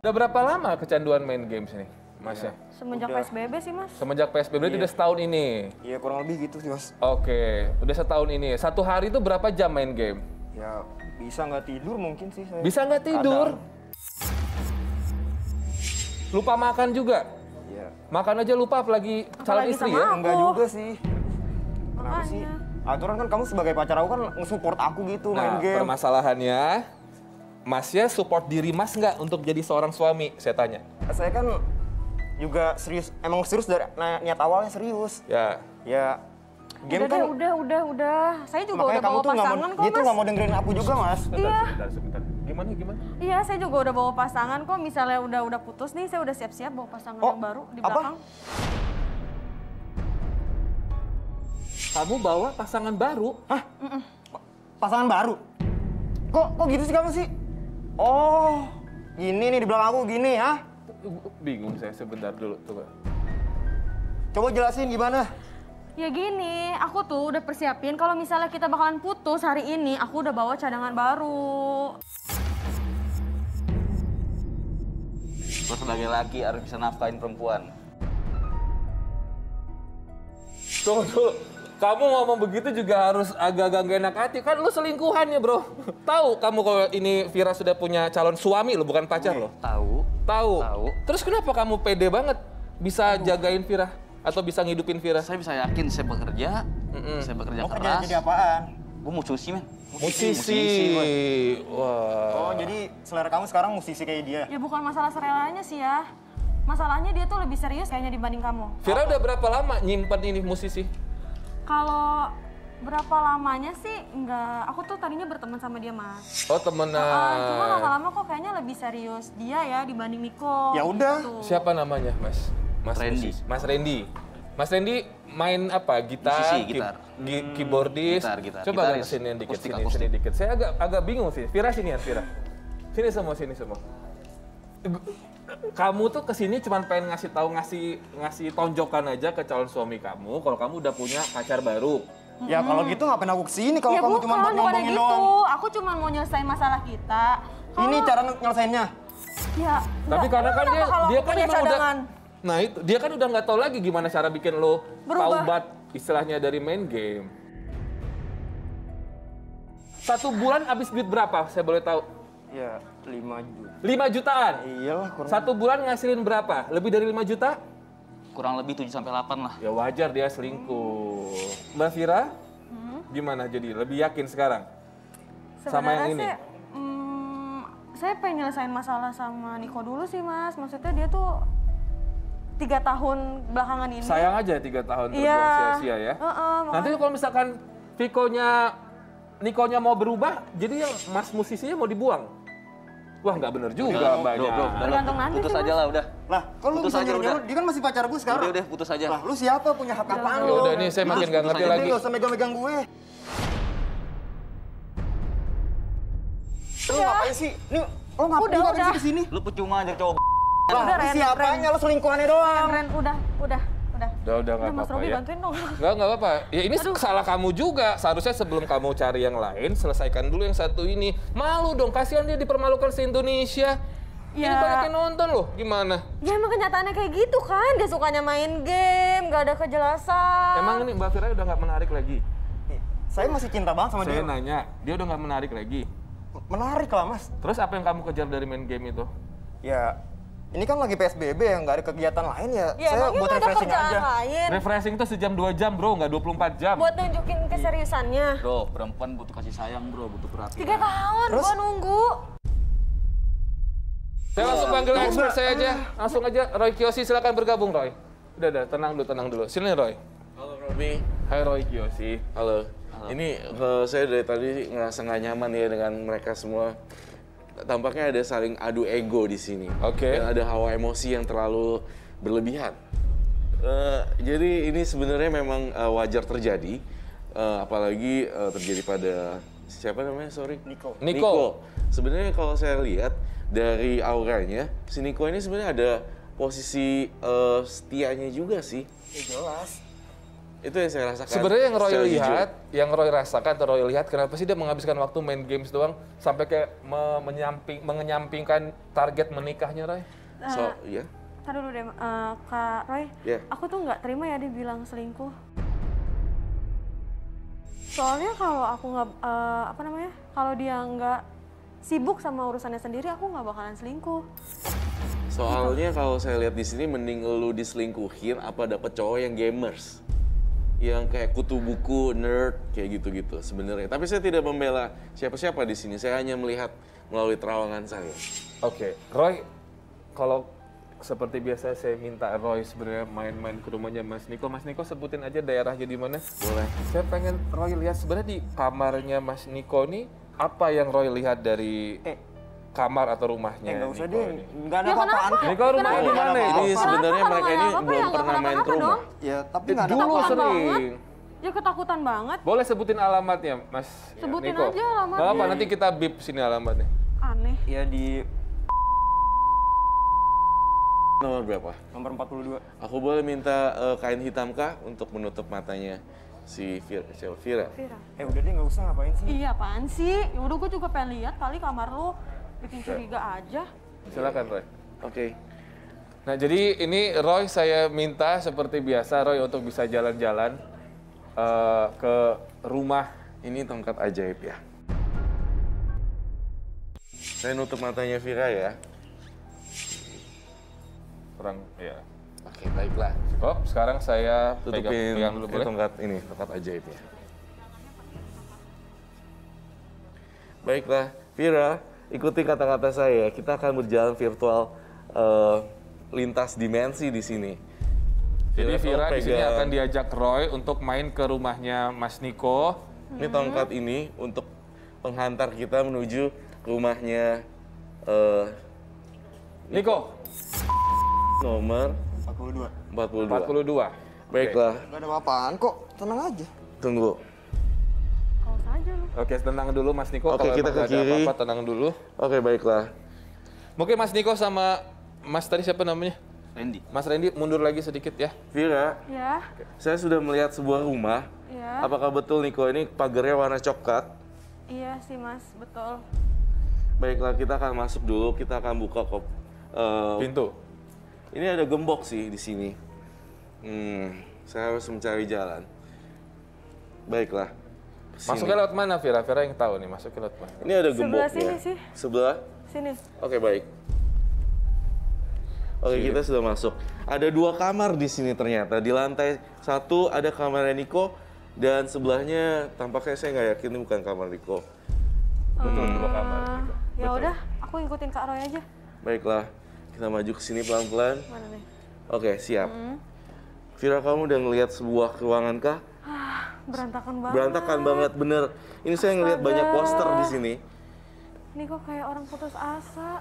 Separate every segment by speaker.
Speaker 1: Udah berapa lama kecanduan main games ini, Mas ya?
Speaker 2: Semenjak PSBB sih, Mas.
Speaker 1: Semenjak PSBB itu udah setahun ini?
Speaker 3: Iya, kurang lebih gitu sih, Mas.
Speaker 1: Oke, udah setahun ini. Satu hari itu berapa jam main game?
Speaker 3: Ya, bisa nggak tidur mungkin sih saya.
Speaker 1: Bisa nggak tidur? Lupa makan juga?
Speaker 3: Iya.
Speaker 1: Makan aja lupa, apalagi calon istri ya?
Speaker 3: Enggak juga sih. Kenapa
Speaker 2: Makanya.
Speaker 3: sih? Aturan kan kamu sebagai pacar aku kan nge-support aku gitu main
Speaker 1: Nah,
Speaker 3: game.
Speaker 1: permasalahannya, Masnya support diri Mas nggak untuk jadi seorang suami? Saya tanya.
Speaker 3: Saya kan juga serius, emang serius dari niat awalnya serius.
Speaker 1: Ya.
Speaker 3: Ya, game
Speaker 2: Udah
Speaker 3: kan.
Speaker 2: deh, udah. Saya juga
Speaker 3: Makanya
Speaker 2: udah
Speaker 3: kamu
Speaker 2: bawa
Speaker 3: tuh nggak
Speaker 2: pasangan
Speaker 3: mau,
Speaker 2: kok,
Speaker 3: dia tuh
Speaker 2: Mas.
Speaker 3: nggak mau dengerin aku juga, Mas.
Speaker 2: Iya.
Speaker 1: Sebentar. Gimana?
Speaker 2: Iya, saya juga udah bawa pasangan kok. Misalnya udah putus nih, saya udah siap-siap bawa pasangan yang baru di
Speaker 3: apa?
Speaker 2: belakang.
Speaker 1: Kamu bawa pasangan baru?
Speaker 3: Hah? Pasangan baru? Kok gitu sih kamu sih? Oh, gini nih di belakang aku gini ya?
Speaker 1: Bingung saya, sebentar dulu. Coba.
Speaker 3: Coba jelasin gimana?
Speaker 2: Ya gini, aku tuh udah persiapin kalau misalnya kita bakalan putus hari ini, aku udah bawa cadangan baru.
Speaker 4: Lo sebagai laki harus bisa nafkahin perempuan.
Speaker 1: Tunggu. Kamu ngomong begitu juga harus agak-agak gak enak hati. Kan lu selingkuhannya, bro. Tahu kamu kalau ini Vira sudah punya calon suami lo, bukan pacar lo?
Speaker 4: Tahu.
Speaker 1: Tahu.
Speaker 4: Tahu.
Speaker 1: Terus kenapa kamu pede banget bisa jagain Vira? Atau bisa ngidupin Vira?
Speaker 4: Saya bisa yakin saya bekerja, saya bekerja
Speaker 3: Mau kerja
Speaker 4: keras.
Speaker 3: jadi apaan?
Speaker 4: Gue musisi, men.
Speaker 1: Musisi.
Speaker 4: gue.
Speaker 1: Wah.
Speaker 3: Oh, jadi selera kamu sekarang musisi kayak dia?
Speaker 2: Ya bukan masalah serelanya sih ya. Masalahnya dia tuh lebih serius kayaknya dibanding kamu.
Speaker 1: Vira udah berapa lama nyimpen ini musisi?
Speaker 2: Kalau berapa lamanya sih enggak, aku tuh tadinya berteman sama dia, Mas.
Speaker 1: Oh, temenan.
Speaker 2: Cuma lama-lama kok kayaknya lebih serius dia ya dibanding Niko.
Speaker 3: Ya udah.
Speaker 2: Gitu.
Speaker 1: Siapa namanya, Mas? Mas
Speaker 4: Randy.
Speaker 1: musisi. Mas Randy. Mas Randy main apa? Gitar,
Speaker 4: Musisi, gitar.
Speaker 1: keyboardis.
Speaker 4: Gitar.
Speaker 1: Coba
Speaker 4: Gitaris.
Speaker 1: sini dikit,
Speaker 4: Akustik,
Speaker 1: sini
Speaker 4: akustik.
Speaker 1: dikit. Saya agak bingung sih. Vira sini ya, Vira. Sini semua. Kamu tuh kesini cuma pengen ngasih tonjokan aja ke calon suami kamu kalau kamu udah punya pacar baru.
Speaker 3: Ya kalau gitu ngapain aku kesini kalau
Speaker 2: Ya
Speaker 3: kamu
Speaker 2: bukan,
Speaker 3: cuma buat
Speaker 2: bukannya
Speaker 3: ngomongin
Speaker 2: gitu.
Speaker 3: doang?
Speaker 2: Aku cuma mau nyelesain masalah kita.
Speaker 3: Ini cara nyelesainnya?
Speaker 2: Ya,
Speaker 1: Tapi karena kan
Speaker 2: kenapa kalau
Speaker 1: dia
Speaker 2: aku
Speaker 1: kan
Speaker 2: punya
Speaker 1: emang udah.
Speaker 2: cadangan?
Speaker 1: Nah itu dia kan udah nggak tahu lagi gimana cara bikin lo
Speaker 2: Berubah.
Speaker 1: taubat istilahnya dari main game. 1 bulan habis duit berapa? Saya boleh tahu?
Speaker 3: Ya 5 juta.
Speaker 1: 5 jutaan.
Speaker 3: Iyalah kurang.
Speaker 1: 1 bulan ngasilin berapa? Lebih dari 5 juta?
Speaker 4: Kurang lebih 7-8 lah.
Speaker 1: Ya wajar dia selingkuh. Mbak Vira, gimana jadi? Lebih yakin sekarang? Sama yang
Speaker 2: Sebenarnya
Speaker 1: ini?
Speaker 2: sih, saya pengen nyelesain masalah sama Niko dulu sih, Mas. Maksudnya dia tuh 3 tahun belakangan ini.
Speaker 1: Sayang aja 3 tahun terbuang
Speaker 2: Iya.
Speaker 1: sia-sia ya.
Speaker 2: Makanya.
Speaker 1: Nanti kalau misalkan Nikonya mau berubah, jadi yang mas musisinya mau dibuang. Wah nggak bener juga mbaknya.
Speaker 4: Bro,
Speaker 2: Tergantung nanti
Speaker 4: putus
Speaker 2: sih,
Speaker 4: aja
Speaker 2: Mas.
Speaker 4: lah udah.
Speaker 3: Lah, kok lu
Speaker 4: Putus
Speaker 3: bisa
Speaker 4: aja,
Speaker 3: nyuruh-nyuruh?
Speaker 4: udah.
Speaker 3: Dia kan masih pacar gue sekarang.
Speaker 4: Udah, putus aja.
Speaker 3: Lah, lu siapa? Punya hak apaan
Speaker 1: Ya
Speaker 3: lu?
Speaker 1: udah nih saya makin nggak ngerti
Speaker 4: putus aja.
Speaker 1: lagi.
Speaker 3: Nggak usah megang-megang gue. Lu
Speaker 2: Udah.
Speaker 3: ngapain sih? Nih, lo ngapain sih kesini?
Speaker 4: Lu percuma aja cowok.
Speaker 3: Lah,
Speaker 2: Udah,
Speaker 3: lu
Speaker 2: Ren,
Speaker 3: siapanya? Lo selingkuhannya doang.
Speaker 2: Ren, udah.
Speaker 1: Udah nggak
Speaker 2: Mas
Speaker 1: apa-apa
Speaker 2: Robi
Speaker 1: ya.
Speaker 2: bantuin dong.
Speaker 1: Nggak apa-apa. Ya ini salah kamu juga. Seharusnya sebelum kamu cari yang lain, selesaikan dulu yang satu ini. Malu dong, kasihan dia dipermalukan se-Indonesia. Ini
Speaker 2: Ya.
Speaker 1: banyak yang nonton loh, gimana?
Speaker 2: Ya emang kenyataannya kayak gitu kan. Dia sukanya main game, gak ada kejelasan.
Speaker 1: Emang ini Mbak Vira udah nggak menarik lagi?
Speaker 3: Saya masih cinta banget sama
Speaker 1: Saya
Speaker 3: dia.
Speaker 1: nanya, dia udah nggak menarik lagi?
Speaker 3: Menarik lah, Mas.
Speaker 1: Terus apa yang kamu kejar dari main game itu?
Speaker 3: Ya, ini kan lagi PSBB ya, nggak ada kegiatan lain ya.
Speaker 2: Ya
Speaker 3: Saya
Speaker 2: emangnya
Speaker 3: buat
Speaker 2: gak ada
Speaker 3: refreshing
Speaker 2: kerjaan
Speaker 3: aja.
Speaker 2: lain.
Speaker 1: Refreshing itu sejam 2 jam bro, nggak 24 jam.
Speaker 2: Buat nunjukin keseriusannya.
Speaker 4: Bro, perempuan butuh kasih sayang, bro, butuh
Speaker 2: 3
Speaker 4: perhatian.
Speaker 2: tahun
Speaker 3: Terus?
Speaker 2: gua nunggu.
Speaker 1: Saya langsung panggil expert saya aja. Langsung aja, Roy Kiyoshi silakan bergabung Roy. Udah, tenang dulu. Sini Roy.
Speaker 5: Halo Robi.
Speaker 1: Hai Roy Kiyoshi.
Speaker 5: Halo. Ini saya dari tadi ngerasa nggak nyaman ya dengan mereka semua. Tampaknya ada saling adu ego di sini.
Speaker 1: Oke.
Speaker 5: Dan ada hawa emosi yang terlalu berlebihan. Jadi ini sebenarnya memang wajar terjadi, apalagi terjadi pada siapa namanya? Sorry.
Speaker 1: Niko.
Speaker 5: Sebenarnya kalau saya lihat dari auranya, si Niko ini sebenarnya ada posisi setianya juga sih.
Speaker 3: Ya jelas.
Speaker 5: Itu yang saya rasakan.
Speaker 1: Sebenarnya yang Roy
Speaker 5: secara jujur.
Speaker 1: lihat, yang Roy rasakan atau Roy lihat, kenapa sih dia menghabiskan waktu main games doang sampai kayak menyampingkan target menikahnya, Roy?
Speaker 5: So, iya.
Speaker 2: Ntar dulu deh, Kak Roy.
Speaker 5: Iya.
Speaker 2: Aku tuh nggak terima ya dibilang selingkuh. Soalnya kalau aku nggak, kalau dia nggak sibuk sama urusannya sendiri, aku nggak bakalan selingkuh.
Speaker 5: Soalnya kalau saya lihat di sini mending lu diselingkuhin apa dapet cowok yang gamers. Yang kayak kutu buku, nerd, kayak gitu-gitu sebenarnya. Tapi saya tidak membela siapa-siapa di sini. Saya hanya melihat melalui terawangan saya.
Speaker 1: Oke, Roy, kalau seperti biasa saya minta Roy sebenarnya main-main ke rumahnya Mas Niko. Mas Niko sebutin aja daerahnya di mana.
Speaker 5: Boleh.
Speaker 1: Saya pengen Roy lihat sebenarnya di kamarnya Mas Niko nih, apa yang Roy lihat dari kamar atau rumahnya
Speaker 3: Nggak usah
Speaker 1: Niko
Speaker 3: deh,
Speaker 1: ini?
Speaker 3: nggak ada apa-apaan.
Speaker 1: Niko rumahnya di mana?
Speaker 5: Ini sebenarnya
Speaker 2: Kenapa?
Speaker 5: mereka
Speaker 2: Kalau
Speaker 5: ini
Speaker 2: nggak apa-apa
Speaker 5: belum
Speaker 2: ya nggak
Speaker 5: pernah main ke
Speaker 2: kenapa-napa
Speaker 5: rumah.
Speaker 2: dong.
Speaker 3: Ya, tapi nggak ada
Speaker 1: Dulu
Speaker 3: apa-apa.
Speaker 1: sering.
Speaker 2: Ya ketakutan banget.
Speaker 1: Boleh sebutin alamatnya, Mas
Speaker 2: Sebutin
Speaker 1: Niko?
Speaker 2: aja alamatnya.
Speaker 1: Nggak apa, nanti kita bip sini alamatnya.
Speaker 2: Aneh.
Speaker 3: Ya di
Speaker 5: Nomor berapa?
Speaker 3: nomor 42.
Speaker 5: Aku boleh minta kain hitam kah untuk menutup matanya si Vira?
Speaker 2: Vira.
Speaker 3: Udah deh, nggak usah ngapain sih.
Speaker 2: Iya apaan sih? Yaudah gue juga pengen lihat kali kamar lu bikin curiga aja.
Speaker 1: Silakan Roy.
Speaker 5: Oke.
Speaker 1: Nah jadi ini Roy saya minta seperti biasa Roy untuk bisa jalan-jalan ke rumah.
Speaker 5: Ini tongkat ajaib ya. Saya nutup matanya Vira ya.
Speaker 1: Kurang ya.
Speaker 5: Oke, baiklah.
Speaker 1: Oh sekarang saya
Speaker 5: Tutupin
Speaker 1: pegang dulu boleh?
Speaker 5: tongkat ini, tongkat ajaibnya. Baiklah, Vira, ikuti kata-kata saya. Kita akan berjalan virtual lintas dimensi di sini.
Speaker 1: Jadi Vira
Speaker 5: kamu
Speaker 1: di sini
Speaker 5: pegang-
Speaker 1: akan diajak Roy untuk main ke rumahnya Mas Niko.
Speaker 5: Ini tongkat ini untuk penghantar kita menuju rumahnya
Speaker 1: Niko,
Speaker 5: nomor
Speaker 3: 42.
Speaker 5: 42.
Speaker 1: 42.
Speaker 5: Baiklah,
Speaker 3: Nggak ada apa-apaan kok, tenang aja.
Speaker 5: tunggu.
Speaker 2: Kau saja lu.
Speaker 1: Oke, tenang dulu Mas Niko.
Speaker 5: Oke,
Speaker 1: Kalau
Speaker 5: kita
Speaker 1: emang
Speaker 5: ke
Speaker 1: nggak ada
Speaker 5: kiri.
Speaker 1: apa-apa, tenang dulu.
Speaker 5: Oke, baiklah.
Speaker 1: Mungkin Mas Niko sama Mas tadi siapa namanya?
Speaker 4: Randy.
Speaker 1: Mas Randy mundur lagi sedikit ya.
Speaker 5: Vira,
Speaker 2: Ya,
Speaker 5: saya sudah melihat sebuah rumah.
Speaker 2: ya.
Speaker 5: Apakah betul Niko ini pagarnya warna coklat?
Speaker 2: Iya sih mas, betul.
Speaker 5: Baiklah, kita akan masuk dulu. Kita akan buka
Speaker 1: Pintu.
Speaker 5: Ini ada gembok sih di sini. Saya harus mencari jalan. Baiklah. Sini.
Speaker 1: Masuknya lewat mana Vira? Vira yang tahu nih masuknya lewat mana.
Speaker 5: Ini ada
Speaker 2: Sebelah
Speaker 5: gemboknya.
Speaker 2: sini sih.
Speaker 5: Sebelah?
Speaker 2: Sini.
Speaker 5: Oke, baik. Oke, kita sudah masuk. Ada 2 kamar di sini ternyata. Di lantai 1 ada kamarnya Niko dan sebelahnya tampaknya saya nggak yakin ini bukan kamar Niko.
Speaker 1: Betul, 2 kamar.
Speaker 2: Ya udah, aku ikutin Kak Roy aja.
Speaker 5: Baiklah, kita maju ke sini pelan-pelan.
Speaker 2: Mana nih?
Speaker 5: Oke, siap. Vira, kamu udah ngelihat sebuah ruangan kah?
Speaker 2: Berantakan banget.
Speaker 5: Berantakan banget, bener. Ini saya ngelihat banyak poster di sini.
Speaker 2: Ini kok kayak orang putus asa.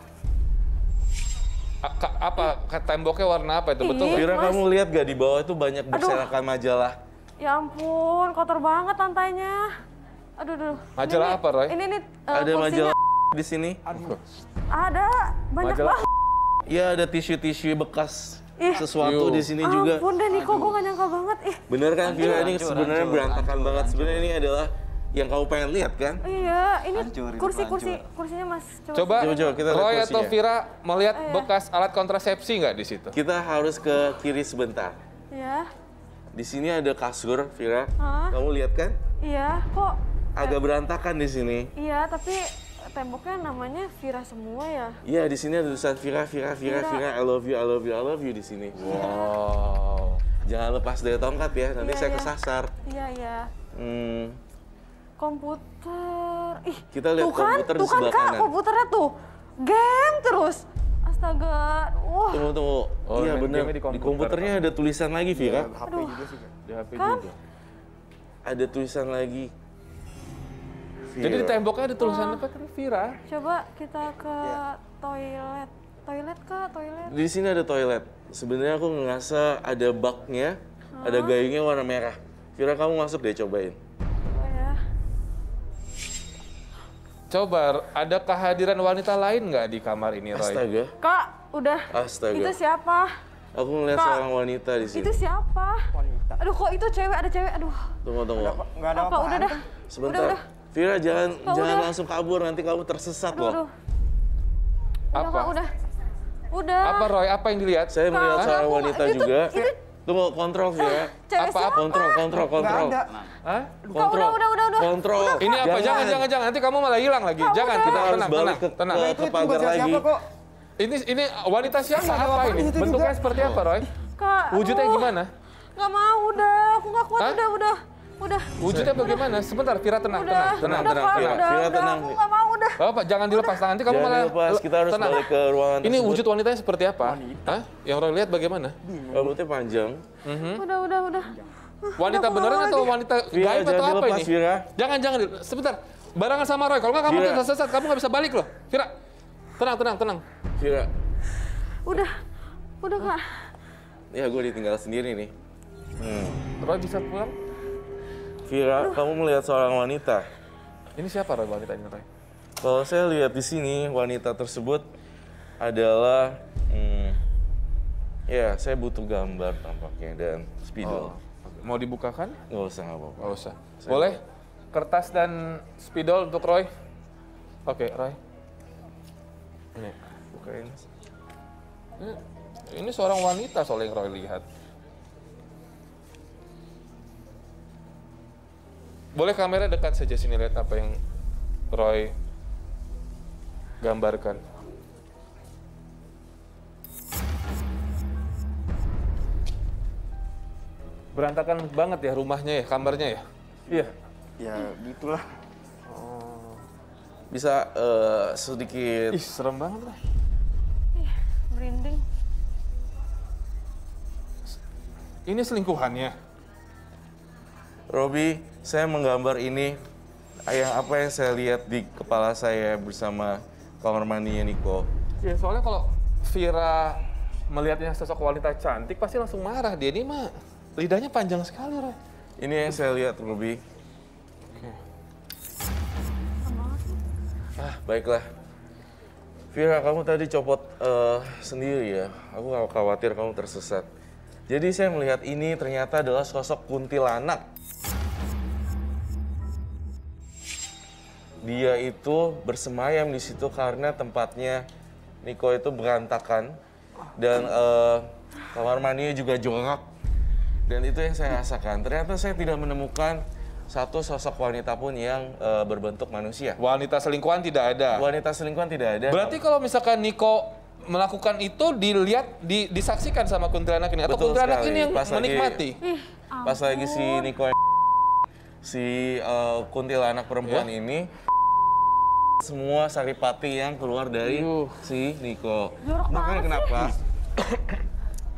Speaker 1: Temboknya warna apa itu? Betul nggak?
Speaker 5: Vira,
Speaker 2: Mas.
Speaker 5: kamu lihat gak di bawah itu banyak berserakan majalah?
Speaker 2: Ya ampun, kotor banget lantainya. Aduh.
Speaker 1: Majalah
Speaker 2: Ini
Speaker 1: apa, Roy?
Speaker 2: Ini nih
Speaker 5: Ada
Speaker 2: kursinya.
Speaker 5: majalah di sini?
Speaker 2: Ada, banyak
Speaker 1: Majalah
Speaker 2: banget.
Speaker 5: Iya, ada tisu-tisu bekas
Speaker 2: Ih.
Speaker 5: sesuatu
Speaker 1: Yuh.
Speaker 5: di sini juga.
Speaker 2: Ampun deh Niko, gue gak nyangka banget. Ih,
Speaker 5: Bener kan, Vira? Ini
Speaker 4: Hancur,
Speaker 5: sebenarnya
Speaker 4: hancur,
Speaker 5: berantakan
Speaker 4: hancur,
Speaker 5: banget.
Speaker 4: hancur.
Speaker 5: Sebenarnya ini adalah yang kamu pengen lihat kan?
Speaker 2: iya, ini
Speaker 4: Hancur, itu
Speaker 2: kursinya mas.
Speaker 1: Coba,
Speaker 5: Coba, kita lihat
Speaker 1: Roy atau
Speaker 5: kursinya.
Speaker 1: Vira melihat
Speaker 2: Iya.
Speaker 1: bekas alat kontrasepsi nggak di situ?
Speaker 5: Kita harus ke kiri sebentar.
Speaker 2: Iya,
Speaker 5: Di sini ada kasur, Vira.
Speaker 2: Hah?
Speaker 5: Kamu lihat kan?
Speaker 2: iya, kok.
Speaker 5: Agak berantakan di sini.
Speaker 2: Iya, tapi temboknya namanya Vira semua ya.
Speaker 5: Iya, di sini ada tulisan Vira,
Speaker 2: Vira.
Speaker 5: I love you, I love you, I love you di sini.
Speaker 1: Wow.
Speaker 5: Jangan lepas dari tongkat ya, nanti
Speaker 2: Iya,
Speaker 5: saya
Speaker 2: iya.
Speaker 5: kesasar.
Speaker 2: Iya. Komputer. Ih,
Speaker 5: Kita lihat
Speaker 2: tuh kan,
Speaker 5: komputer di
Speaker 2: tuh kan
Speaker 5: sebelah
Speaker 2: Kak,
Speaker 5: kanan.
Speaker 2: komputernya tuh. Game terus. Astaga. Wah,
Speaker 5: Tunggu.
Speaker 1: Oh,
Speaker 5: Iya
Speaker 1: main
Speaker 5: bener,
Speaker 1: game-nya di
Speaker 5: di
Speaker 1: komputer.
Speaker 5: komputernya ada tulisan lagi, Vira.
Speaker 3: HP juga sih, Kak.
Speaker 1: Di HP
Speaker 2: Kan?
Speaker 1: juga.
Speaker 5: Ada tulisan lagi.
Speaker 1: Jadi di temboknya ada tulisan apa kan Vira?
Speaker 2: coba kita ke toilet. Toilet Kak, toilet.
Speaker 5: Di sini ada toilet. Sebenarnya aku ngerasa ada baknya, ada gayungnya warna merah. Vira, kamu masuk deh, cobain.
Speaker 2: Coba ya.
Speaker 1: Coba, ada kehadiran wanita lain nggak di kamar ini, Roy?
Speaker 5: Astaga.
Speaker 2: Kak, udah.
Speaker 5: Astaga.
Speaker 2: Itu siapa?
Speaker 5: Aku melihat
Speaker 2: Kak,
Speaker 5: seorang wanita di sini.
Speaker 2: Itu siapa?
Speaker 3: Wanita.
Speaker 2: Aduh, kok itu cewek, ada cewek, aduh.
Speaker 5: Tunggu.
Speaker 3: Nggak ada
Speaker 2: Apa,
Speaker 3: apa-apa.
Speaker 2: udah dah.
Speaker 5: Sebentar.
Speaker 2: Udah.
Speaker 5: Vira, jangan
Speaker 2: Kak, udah.
Speaker 5: langsung kabur, nanti kamu tersesat
Speaker 2: Aduh,
Speaker 5: loh.
Speaker 2: aduh. Udah,
Speaker 1: Apa?
Speaker 2: Kak, udah. Udah.
Speaker 1: Apa Roy? Apa yang dilihat?
Speaker 5: Saya melihat
Speaker 2: Kak,
Speaker 5: seorang
Speaker 2: aku-
Speaker 5: wanita
Speaker 2: itu-
Speaker 5: juga.
Speaker 2: itu-
Speaker 5: Tunggu, kontrol Vira.
Speaker 2: Cewek
Speaker 1: Apa?
Speaker 2: siapa?
Speaker 5: Kontrol.
Speaker 3: Nggak ada.
Speaker 1: Hah?
Speaker 5: Kontrol.
Speaker 2: udah.
Speaker 5: Kontrol.
Speaker 1: Ini apa? Jangan. Nanti kamu malah hilang lagi. Jangan,
Speaker 5: Kita harus
Speaker 1: tenang.
Speaker 5: balik ke
Speaker 1: Tenang.
Speaker 3: Nah, itu
Speaker 5: pagar
Speaker 3: bukan
Speaker 5: lagi.
Speaker 3: siapa kok.
Speaker 1: Ini wanita siapa?
Speaker 3: Nggak ada
Speaker 1: Apa
Speaker 3: apa-apa
Speaker 1: ini?
Speaker 3: di situ
Speaker 1: Bentuknya
Speaker 3: juga.
Speaker 1: seperti apa, Roy?
Speaker 2: Kak,
Speaker 1: Wujudnya
Speaker 2: aduh.
Speaker 1: gimana?
Speaker 2: Nggak mau, udah. Aku nggak kuat,
Speaker 1: Hah?
Speaker 2: udah.
Speaker 1: Wujudnya bagaimana? Sebentar, Vira tenang.
Speaker 2: Udah,
Speaker 5: tenang,
Speaker 2: udah, Kak,
Speaker 5: Vira.
Speaker 2: udah,
Speaker 5: Vira,
Speaker 2: udah.
Speaker 5: tenang.
Speaker 2: Aku nggak mau, udah.
Speaker 1: Bapak, jangan dilepas. Nanti kamu
Speaker 5: Jangan
Speaker 1: malah
Speaker 5: dilepas, kita harus
Speaker 1: tenang.
Speaker 5: balik ke ruangan
Speaker 1: Ini
Speaker 5: tersebut.
Speaker 1: wujud wanitanya seperti apa? Hah? Yang Roy lihat bagaimana?
Speaker 5: Rambutnya panjang.
Speaker 2: Udah.
Speaker 1: Wanita
Speaker 2: Aku
Speaker 1: beneran
Speaker 2: mau
Speaker 1: atau
Speaker 2: lagi.
Speaker 1: wanita
Speaker 5: Vira,
Speaker 1: gaib atau
Speaker 5: jangan
Speaker 1: apa
Speaker 5: dilepas,
Speaker 1: ini?
Speaker 5: Vira.
Speaker 1: Jangan. Sebentar. Barengan sama Roy. Kalau nggak kamu
Speaker 5: Vira.
Speaker 1: tersesat, kamu nggak bisa balik loh. Vira, tenang.
Speaker 5: Vira.
Speaker 2: Udah, Kak.
Speaker 5: Ya, gue ditinggal sendiri nih.
Speaker 1: Roy bisa pulang?
Speaker 5: Vira, kamu melihat seorang wanita.
Speaker 1: Ini siapa Roy wanita ini, Roy?
Speaker 5: Kalau saya lihat di sini, wanita tersebut adalah, ya saya butuh gambar tampaknya dan spidol.
Speaker 1: Mau dibukakan?
Speaker 5: Nggak usah, nggak apa-apa.
Speaker 1: Nggak usah. Boleh? Kertas dan spidol untuk Roy. Oke, Roy. Ini.
Speaker 5: Bukain.
Speaker 1: Ini seorang wanita soalnya yang Roy lihat. Boleh kamera dekat saja sini lihat apa yang Roy gambarkan. Berantakan banget ya rumahnya ya, kamarnya ya? Iya.
Speaker 3: Ya, gitulah.
Speaker 5: Bisa sedikit.
Speaker 1: Ih, serem banget lah.
Speaker 2: Merinding.
Speaker 1: Ini selingkuhannya.
Speaker 5: Robi, saya menggambar ini. Apa yang saya lihat di kepala saya bersama kamar mandinya Niko.
Speaker 1: Ya, soalnya kalau Vira melihatnya sosok wanita cantik pasti langsung marah. Dia ini mah lidahnya panjang sekali, Roy.
Speaker 5: Ini yang saya lihat, Robi. Baiklah. Vira, kamu tadi copot sendiri ya. Aku khawatir kamu tersesat. Jadi saya melihat ini ternyata adalah sosok kuntilanak. Dia itu bersemayam di situ karena tempatnya Niko itu berantakan dan kamar mandinya juga jorok. Dan itu yang saya rasakan. Ternyata saya tidak menemukan satu sosok wanita pun yang berbentuk manusia.
Speaker 1: Wanita selingkuhan tidak ada.
Speaker 5: Wanita selingkuhan tidak ada.
Speaker 1: Berarti kalau misalkan Niko melakukan itu disaksikan sama kuntilanak ini atau
Speaker 5: Betul
Speaker 1: kuntilanak
Speaker 5: sekali.
Speaker 1: ini yang
Speaker 5: Pas lagi-
Speaker 1: menikmati?
Speaker 5: Pas lagi si Niko si kuntilanak perempuan ini semua saripati yang keluar dari si Niko. Makanya kenapa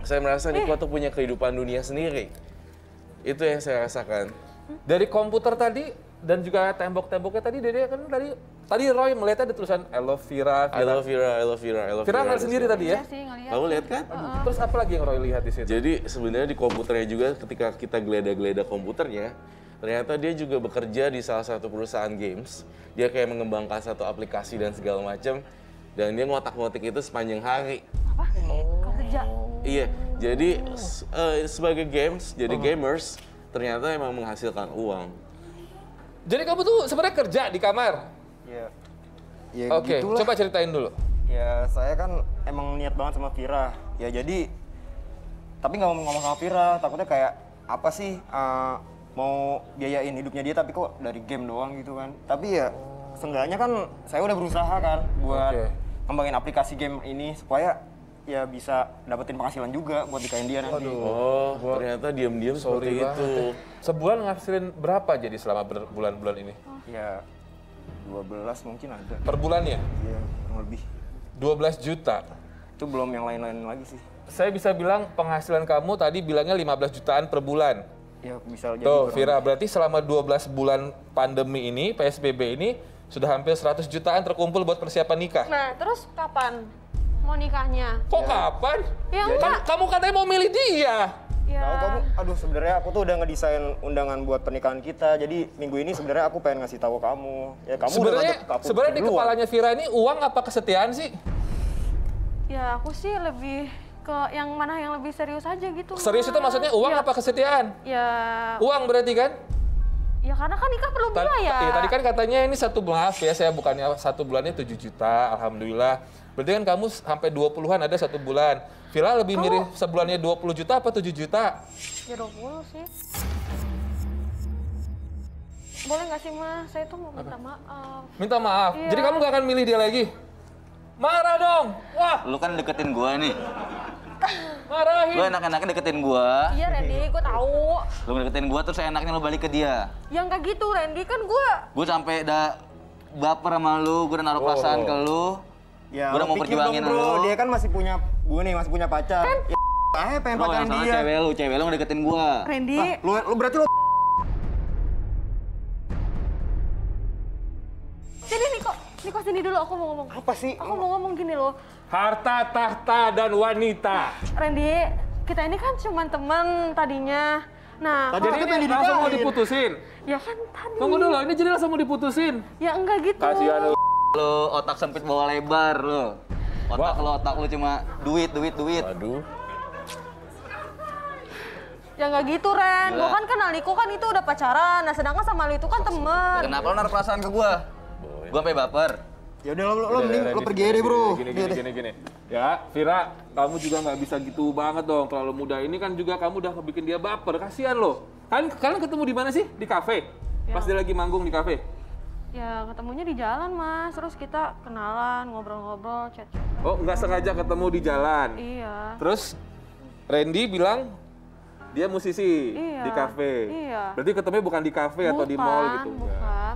Speaker 5: saya merasa Niko tuh punya kehidupan dunia sendiri. Itu yang saya rasakan.
Speaker 1: Dari komputer tadi dan juga tembok-temboknya tadi dia kan tadi Roy melihatnya ada tulisan I love Vira.
Speaker 5: I love Vira, I love Vira, I love
Speaker 1: Vira
Speaker 5: Vira.
Speaker 1: ngeliat sendiri tadi ya.
Speaker 2: Iya sih, ngeliat.
Speaker 5: Kamu lihat kan?
Speaker 1: Terus apa lagi yang Roy lihat di situ?
Speaker 5: Jadi sebenarnya di komputernya juga ketika kita geledah-geledah komputernya, ternyata dia juga bekerja di salah satu perusahaan games. Dia kayak mengembangkan satu aplikasi dan segala macam. Dan dia ngotak-ngotik itu sepanjang hari.
Speaker 2: Apa? Kerja.
Speaker 5: Iya, jadi sebagai games, jadi gamers, ternyata emang menghasilkan uang.
Speaker 1: Jadi kamu tuh sebenarnya kerja di kamar.
Speaker 3: Ya, ya
Speaker 1: Oke,
Speaker 3: gitulah.
Speaker 1: coba ceritain dulu.
Speaker 3: Ya saya kan emang niat banget sama Vira. Ya jadi, tapi nggak mau ngomong sama Vira. Takutnya kayak apa sih mau biayain hidupnya dia tapi kok dari game doang gitu kan. Tapi ya seenggaknya kan saya udah berusaha kan buat
Speaker 1: Oke.
Speaker 3: ngembangin aplikasi game ini supaya ya bisa dapetin penghasilan juga buat nikahin dia nanti.
Speaker 5: Oh, ternyata diam-diam seperti
Speaker 1: banget
Speaker 5: itu.
Speaker 1: Sebulan ngasilin berapa jadi selama bulan-bulan ini?
Speaker 3: Ya 12 mungkin ada.
Speaker 1: Per bulannya?
Speaker 3: Ya kurang lebih.
Speaker 1: 12 juta.
Speaker 3: Itu belum yang lain-lain lagi sih.
Speaker 1: Saya bisa bilang penghasilan kamu tadi bilangnya 15 jutaan per bulan.
Speaker 3: Ya bisa jadi.
Speaker 1: Tuh,
Speaker 3: kurang
Speaker 1: Vira, berarti selama 12 bulan pandemi ini, PSBB ini, sudah hampir 100 jutaan terkumpul buat persiapan nikah.
Speaker 2: Nah, terus kapan mau nikahnya?
Speaker 1: Kok kapan?
Speaker 2: Ya
Speaker 1: Kan
Speaker 2: enggak.
Speaker 1: kamu katanya mau milih dia.
Speaker 2: Ya.
Speaker 3: Tahu kamu, aduh sebenarnya aku tuh udah ngedesain undangan buat pernikahan kita. Jadi minggu ini sebenarnya aku pengen ngasih tahu kamu. Ya kamu
Speaker 1: Sebenarnya di kepalanya Vira ini uang apa kesetiaan sih?
Speaker 2: Ya aku sih lebih ke yang mana yang lebih serius aja gitu.
Speaker 1: Serius itu
Speaker 2: Mas.
Speaker 1: maksudnya uang
Speaker 2: Ya,
Speaker 1: apa kesetiaan?
Speaker 2: Ya,
Speaker 1: Uang berarti kan?
Speaker 2: ya karena kan nikah perlu biaya.
Speaker 1: Iya, tadi kan katanya ini maaf ya, saya bukannya 1 bulannya 7 juta, alhamdulillah. Berarti kan kamu sampai 20-an ada 1 bulan. Vira lebih mirip sebulannya 20 juta apa 7 juta?
Speaker 2: Ya 20 sih. Boleh nggak sih Mas? Saya tuh mau minta maaf.
Speaker 1: Minta maaf.
Speaker 2: Iya.
Speaker 1: Jadi kamu gak akan milih dia lagi? Marah dong. Wah,
Speaker 4: Lu kan deketin gua nih.
Speaker 1: marahin.
Speaker 4: Lu enak-enaknya deketin gua.
Speaker 2: Iya Randy, gue tahu.
Speaker 4: Lu deketin gua terus enaknya lu balik ke dia.
Speaker 2: Yang kayak gitu Randy kan gue.
Speaker 4: Gua sampai udah baper sama lu, gua udah naruh perasaan ke lu.
Speaker 3: Ya,
Speaker 4: Gua udah
Speaker 3: lo
Speaker 4: mau
Speaker 3: pikir
Speaker 4: perjuangin
Speaker 3: dong, bro.
Speaker 4: lu.
Speaker 3: Dia kan masih punya, gue nih masih punya pacar. Ya, pengen
Speaker 4: Lu
Speaker 3: pacaran
Speaker 4: yang salah
Speaker 3: dia.
Speaker 4: cewek lu ngedeketin gua.
Speaker 2: Randy,
Speaker 3: Lu berarti lo
Speaker 2: sini Niko sini dulu aku mau ngomong.
Speaker 3: apa sih?
Speaker 2: Aku mau ngomong gini loh.
Speaker 1: Harta, tahta, dan wanita.
Speaker 2: Randy, kita ini kan cuma teman tadinya. Nah,
Speaker 3: Tadi
Speaker 2: kalau-
Speaker 1: Jadi
Speaker 3: kan
Speaker 1: ini
Speaker 3: yang
Speaker 1: langsung mau
Speaker 3: dinikahin.
Speaker 1: diputusin.
Speaker 2: ya kan tadi.
Speaker 1: Tunggu dulu, ini jadi langsung mau diputusin.
Speaker 2: Ya enggak gitu.
Speaker 1: Kasihan lu.
Speaker 4: Lu otak sempit bawa lebar lu. Otak lu cuma duit.
Speaker 1: Waduh.
Speaker 2: Ya enggak gitu Ren.
Speaker 4: Gila.
Speaker 2: Gua kan kenal Niko kan itu udah pacaran. Nah, sedangkan sama lu itu kan teman.
Speaker 4: Kenapa lu naruh perasaan ke gua? Gua sampai baper.
Speaker 3: Ya udah lo mending lo pergi aja deh, bro.
Speaker 1: Gini. Ya, Vira, kamu juga nggak bisa gitu banget dong. Terlalu muda ini kan juga kamu udah bikin dia baper. Kasihan loh. Kalian ketemu di mana sih? Di kafe? Pas dia lagi manggung di kafe?
Speaker 2: Ya ketemunya di jalan Mas. Terus kita kenalan, ngobrol-ngobrol, chat.
Speaker 1: Oh, nggak sengaja ketemu di jalan.
Speaker 2: Iya.
Speaker 1: Terus Randy bilang dia musisi
Speaker 2: Iya,
Speaker 1: di kafe.
Speaker 2: iya.
Speaker 1: Berarti ketemunya bukan di kafe atau di mall gitu.
Speaker 2: Bukan,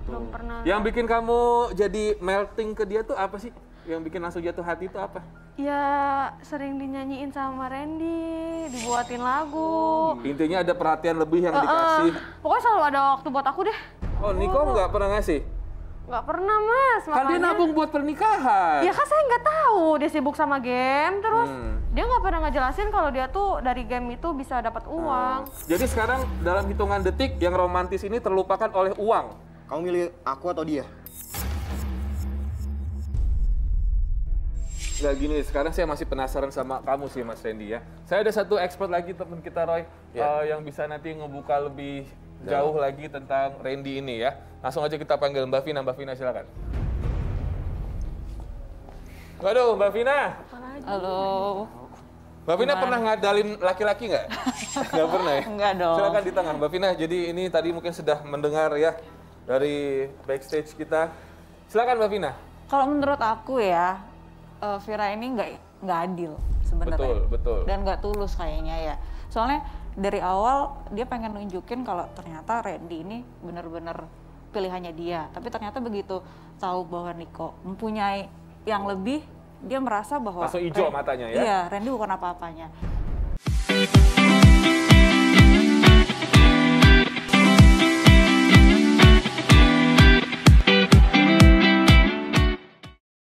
Speaker 2: belum pernah.
Speaker 1: Yang bikin kamu jadi melting ke dia tuh apa sih? Yang bikin langsung jatuh hati itu apa?
Speaker 2: Ya sering dinyanyiin sama Randy, dibuatin lagu.
Speaker 1: Intinya ada perhatian lebih yang dikasih.
Speaker 2: Pokoknya selalu ada waktu buat aku deh.
Speaker 1: Oh, Niko nggak pernah ngasih?
Speaker 2: Nggak pernah Mas,
Speaker 1: Kan dia
Speaker 2: makanya.
Speaker 1: nabung buat pernikahan.
Speaker 2: Ya kan saya nggak tahu, dia sibuk sama game, terus dia nggak pernah ngejelasin kalau dia tuh dari game itu bisa dapat uang.
Speaker 1: Jadi sekarang dalam hitungan detik yang romantis ini terlupakan oleh uang.
Speaker 3: Kamu milih aku atau dia?
Speaker 1: Nggak gini, sekarang saya masih penasaran sama kamu sih Mas Randy ya. Saya ada satu expert lagi teman kita Roy, yang bisa nanti ngebuka lebih jauh lagi tentang Randy ini ya. Langsung aja kita panggil Mbak Vina. Mbak Vina silakan. Waduh, Mbak Vina.
Speaker 6: Halo.
Speaker 1: Mbak Vina pernah ngadalin laki-laki nggak? Nggak pernah ya?
Speaker 6: Enggak dong.
Speaker 1: Silakan di tengah, Mbak Vina. Jadi ini tadi mungkin sudah mendengar ya dari backstage kita. Silakan Mbak Vina.
Speaker 6: Kalau menurut aku ya, Vira ini nggak adil sebenarnya.
Speaker 1: Betul.
Speaker 6: Dan nggak tulus kayaknya ya. Soalnya dari awal dia pengen nunjukin kalau ternyata Randy ini benar-benar pilihannya dia. Tapi ternyata begitu tahu bahwa Niko mempunyai yang lebih, dia merasa bahwa
Speaker 1: Langsung hijau matanya ya?
Speaker 6: Iya, Randy bukan apa-apanya.